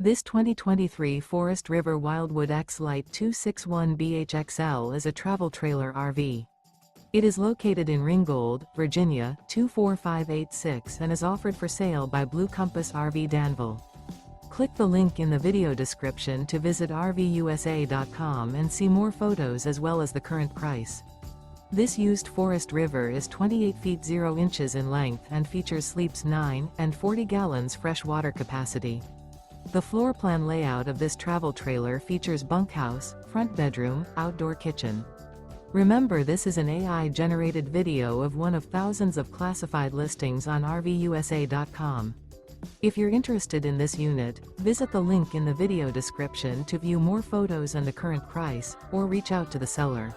This 2023 Forest River Wildwood X-Lite 261BHXL is a travel trailer RV. It is located in Ringgold, Virginia, 24586 and is offered for sale by Blue Compass RV Danville. Click the link in the video description to visit RVUSA.com and see more photos as well as the current price. This used Forest River is 28 feet 0 inches in length and features sleeps 9 and 40 gallons fresh water capacity. The floor plan layout of this travel trailer features bunkhouse, front bedroom, outdoor kitchen. Remember, this is an AI-generated video of one of thousands of classified listings on RVUSA.com. If you're interested in this unit, visit the link in the video description to view more photos and the current price, or reach out to the seller.